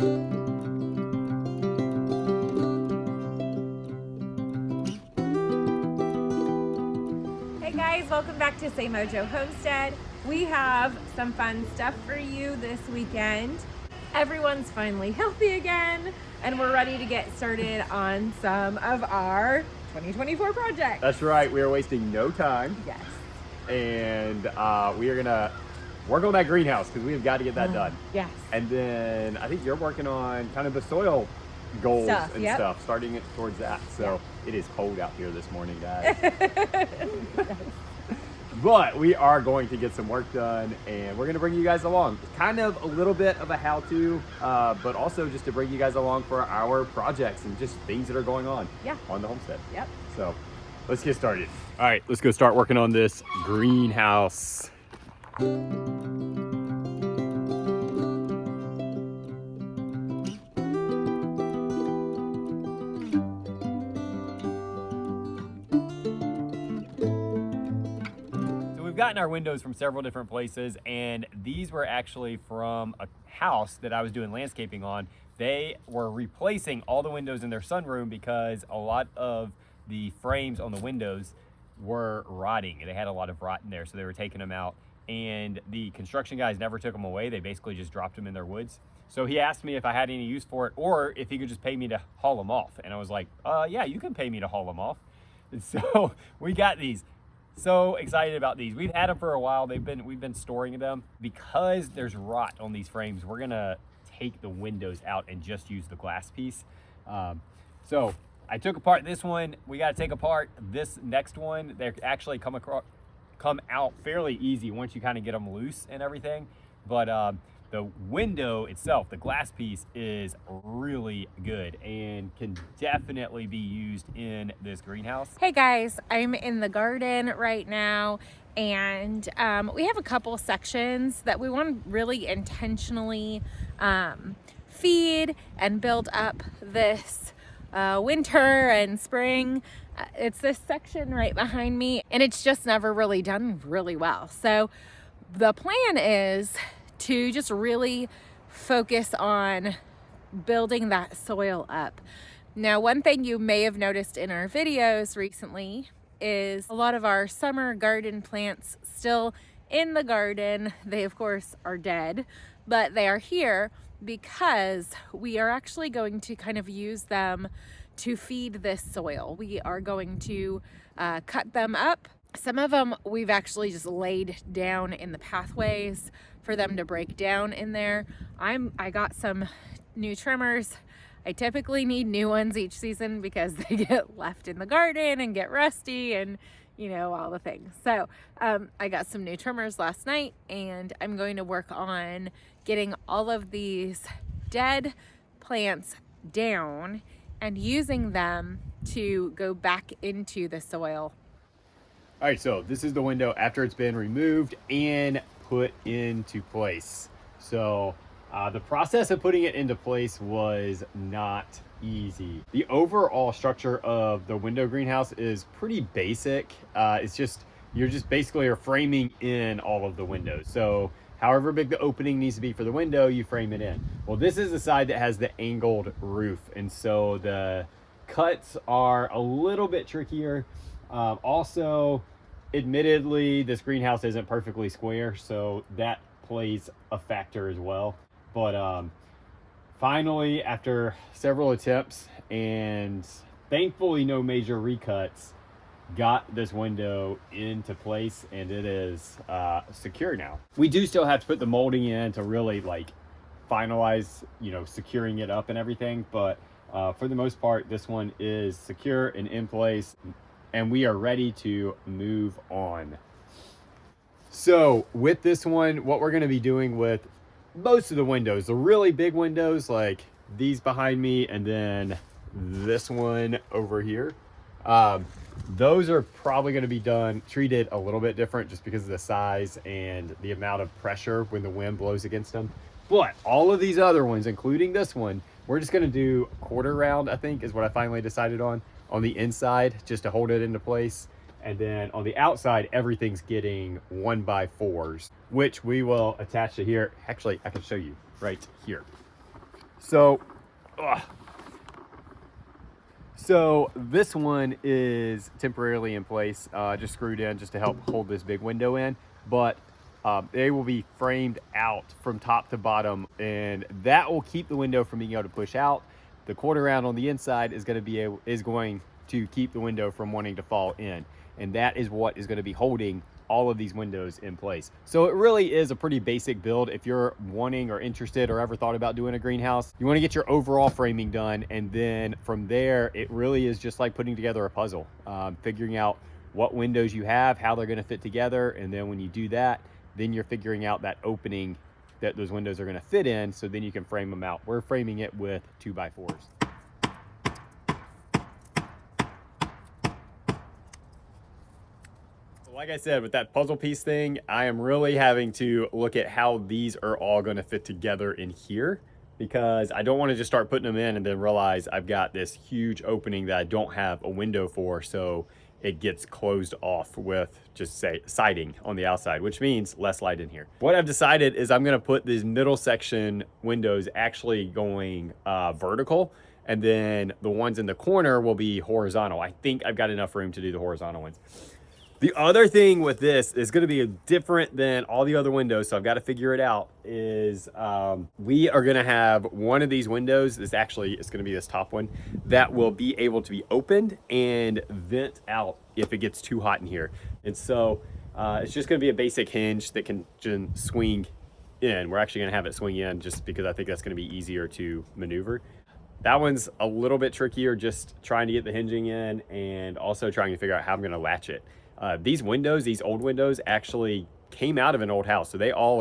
Hey guys, welcome back to Say Mojo Homestead. We have some fun stuff for you this weekend. Everyone's finally healthy again, and we're ready to get started on some of our 2024 projects. That's right. We are wasting no time. Yes. And we are going to work on that greenhouse because we have got to get that done. Yes. And then I think you're working on kind of the soil goals and stuff, starting it towards that. So it is cold out here this morning, guys. But we are going to get some work done, and we're going to bring you guys along. Kind of a little bit of a how-to, but also just to bring you guys along for our projects and just things that are going on on the homestead. Yep. So let's get started. All right, let's go start working on this greenhouse. Gotten our windows from several different places, and these were actually from a house that I was doing landscaping on. They were replacing all the windows in their sunroom because a lot of the frames on the windows were rotting. They had a lot of rot in there, so they were taking them out, and the construction guys never took them away. They basically just dropped them in their woods. So he asked me if I had any use for it or if he could just pay me to haul them off, and I was like, yeah, you can pay me to haul them off. And so we got these. So excited about these. We've had them for a while. We've been storing them. Because there's rot on these frames, we're gonna take the windows out and just use the glass piece. So I took apart this one. We got to take apart this next one. They actually come out fairly easy once you kind of get them loose and everything. But the window itself, the glass piece, is really good and can definitely be used in this greenhouse. Hey guys, I'm in the garden right now, and we have a couple sections that we want to really intentionally feed and build up this winter and spring. It's this section right behind me, and it's just never really done really well. So the plan is to just really focus on building that soil up. Now, one thing you may have noticed in our videos recently is a lot of our summer garden plants still in the garden. They of course are dead, but they are here because we are actually going to kind of use them to feed this soil. We are going to cut them up. Some of them we've actually just laid down in the pathways for them to break down in there. I got some new trimmers. I typically need new ones each season because they get left in the garden and get rusty and, you know, all the things. So I got some new trimmers last night, and I'm going to work on getting all of these dead plants down and using them to go back into the soil. All right, so this is the window after it's been removed and put into place. So the process of putting it into place was not easy. The overall structure of the window greenhouse is pretty basic. It's just, you're just basically are framing in all of the windows. So however big the opening needs to be for the window, you frame it in. Well, this is the side that has the angled roof, and so the cuts are a little bit trickier. Also, admittedly, this greenhouse isn't perfectly square, so that plays a factor as well. But finally, after several attempts and thankfully no major recuts, got this window into place, and it is secure now. We do still have to put the molding in to really like finalize, you know, securing it up and everything, but for the most part, this one is secure and in place, and we are ready to move on. So with this one, what we're going to be doing with most of the windows, the really big windows like these behind me, and then this one over here, those are probably going to be treated a little bit different just because of the size and the amount of pressure when the wind blows against them. But all of these other ones, including this one, we're just going to do a quarter round, I think is what I finally decided on the inside, just to hold it into place. And then on the outside, everything's getting 1x4s, which we will attach to here. Actually, I can show you right here. So, ugh. So this one is temporarily in place, just screwed in just to help hold this big window in, but they will be framed out from top to bottom, and that will keep the window from being able to push out. The quarter round on the inside is going to keep the window from wanting to fall in, and that is what is going to be holding all of these windows in place. So it really is a pretty basic build. If you're wanting or interested or ever thought about doing a greenhouse, you want to get your overall framing done, and then from there it really is just like putting together a puzzle, figuring out what windows you have, how they're going to fit together, and then when you do that, then you're figuring out that opening that those windows are going to fit in, so then you can frame them out. We're framing it with 2x4s. Like I said, with that puzzle piece thing, I am really having to look at how these are all going to fit together in here, because I don't want to just start putting them in and then realize I've got this huge opening that I don't have a window for, so it gets closed off with just say siding on the outside, which means less light in here. What I've decided is I'm going to put these middle section windows actually going vertical, and then the ones in the corner will be horizontal. I think I've got enough room to do the horizontal ones. The other thing with this is going to be different than all the other windows, so I've got to figure it out, is we are going to have one of these windows, it's going to be this top one, that will be able to be opened and vent out if it gets too hot in here. And so it's just going to be a basic hinge that can swing in. We're actually going to have it swing in just because I think that's going to be easier to maneuver. That one's a little bit trickier, just trying to get the hinging in and also trying to figure out how I'm going to latch it. These windows, these old windows, actually came out of an old house. So they all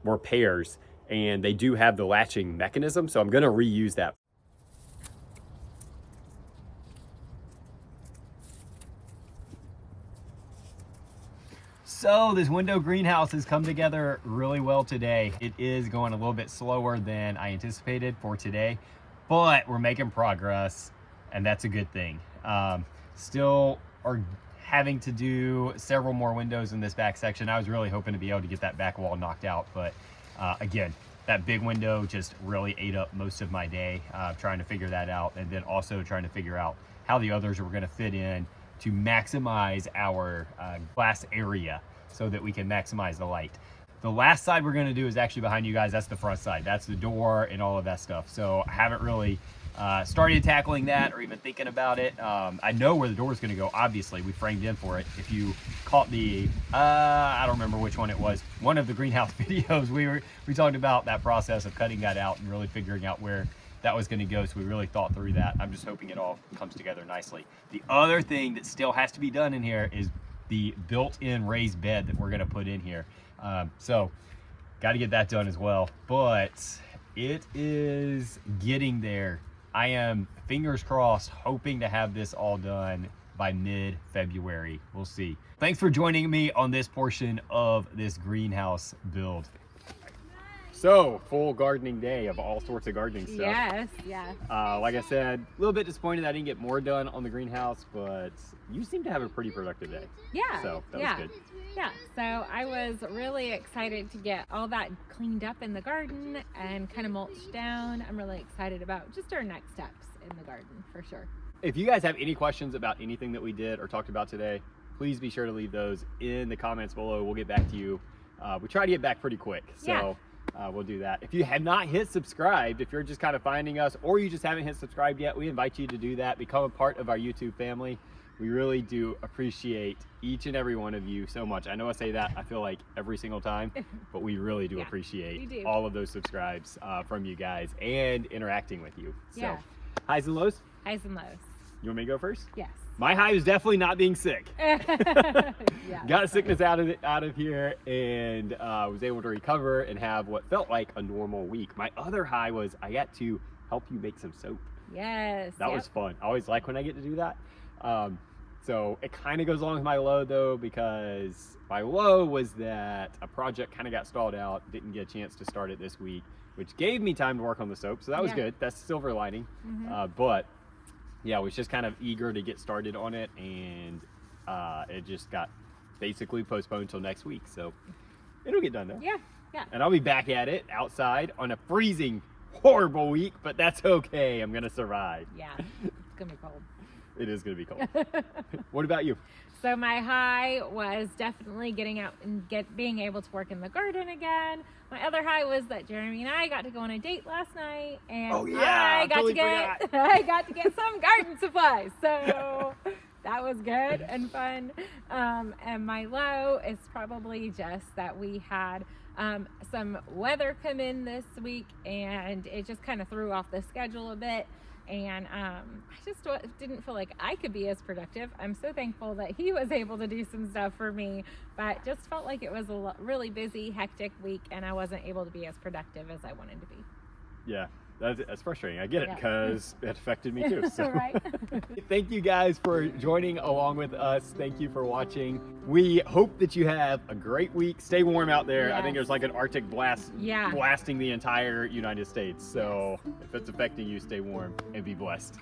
were pairs, and they do have the latching mechanism. So I'm going to reuse that. So this window greenhouse has come together really well today. It is going a little bit slower than I anticipated for today, but we're making progress, and that's a good thing. Still are having to do several more windows in this back section. I was really hoping to be able to get that back wall knocked out, but again, that big window just really ate up most of my day trying to figure that out, and then also trying to figure out how the others were going to fit in to maximize our glass area so that we can maximize the light. The last side we're going to do is actually behind you guys. That's the front side. That's the door and all of that stuff. So I haven't really started tackling that or even thinking about it. I know where the door is going to go. Obviously, we framed in for it. If you caught the, I don't remember which one it was, one of the greenhouse videos, we talked about that process of cutting that out and really figuring out where that was going to go. So we really thought through that. I'm just hoping it all comes together nicely. The other thing that still has to be done in here is the built-in raised bed that we're going to put in here. So got to get that done as well, but it is getting there. I am, fingers crossed, hoping to have this all done by mid-February. We'll see. Thanks for joining me on this portion of this greenhouse build. So, full gardening day of all sorts of gardening stuff. Yes, yes. Like I said, a little bit disappointed I didn't get more done on the greenhouse, but you seem to have a pretty productive day. Yeah. So, that was good. Yeah, so I was really excited to get all that cleaned up in the garden and kind of mulched down. I'm really excited about just our next steps in the garden, for sure. If you guys have any questions about anything that we did or talked about today, please be sure to leave those in the comments below. We'll get back to you. We try to get back pretty quick, so we'll do that. If you have not hit subscribe, if you're just kind of finding us or you just haven't hit subscribe yet, we invite you to do that. Become a part of our YouTube family. We really do appreciate each and every one of you so much. I know I say that, I feel like every single time, but we really do appreciate all of those subscribes from you guys and interacting with you. So, highs and lows? Highs and lows. You want me to go first? Yes. My high is definitely not being sick. Got a sickness out of here, and was able to recover and have what felt like a normal week. My other high was I got to help you make some soap. Yes. That was fun. I always like when I get to do that. So it kind of goes along with my low though, because my low was that a project kind of got stalled out, didn't get a chance to start it this week, which gave me time to work on the soap. So that was good. That's the silver lining. But yeah, I was just kind of eager to get started on it, and it just got basically postponed until next week. So it'll get done though. Yeah. And I'll be back at it outside on a freezing horrible week, but that's okay. I'm gonna survive. Yeah, it's gonna be cold. It is gonna be cold. What about you? So my high was definitely getting out and being able to work in the garden again. My other high was that Jeremy and I got to go on a date last night, and Oh, yeah, I got totally to get I got to get some garden supplies. So that was good and fun. And my low is probably just that we had some weather come in this week, and it just kind of threw off the schedule a bit. And I just didn't feel like I could be as productive. I'm so thankful that he was able to do some stuff for me, but just felt like it was a really busy, hectic week, and I wasn't able to be as productive as I wanted to be. Yeah, that's frustrating. I get it Yeah. because it affected me too. So. Right. Thank you guys for joining along with us. Thank you for watching. We hope that you have a great week. Stay warm out there. I think Yes. there's like an Arctic blast Yeah. blasting the entire United States. So if it's affecting you, stay warm and be blessed.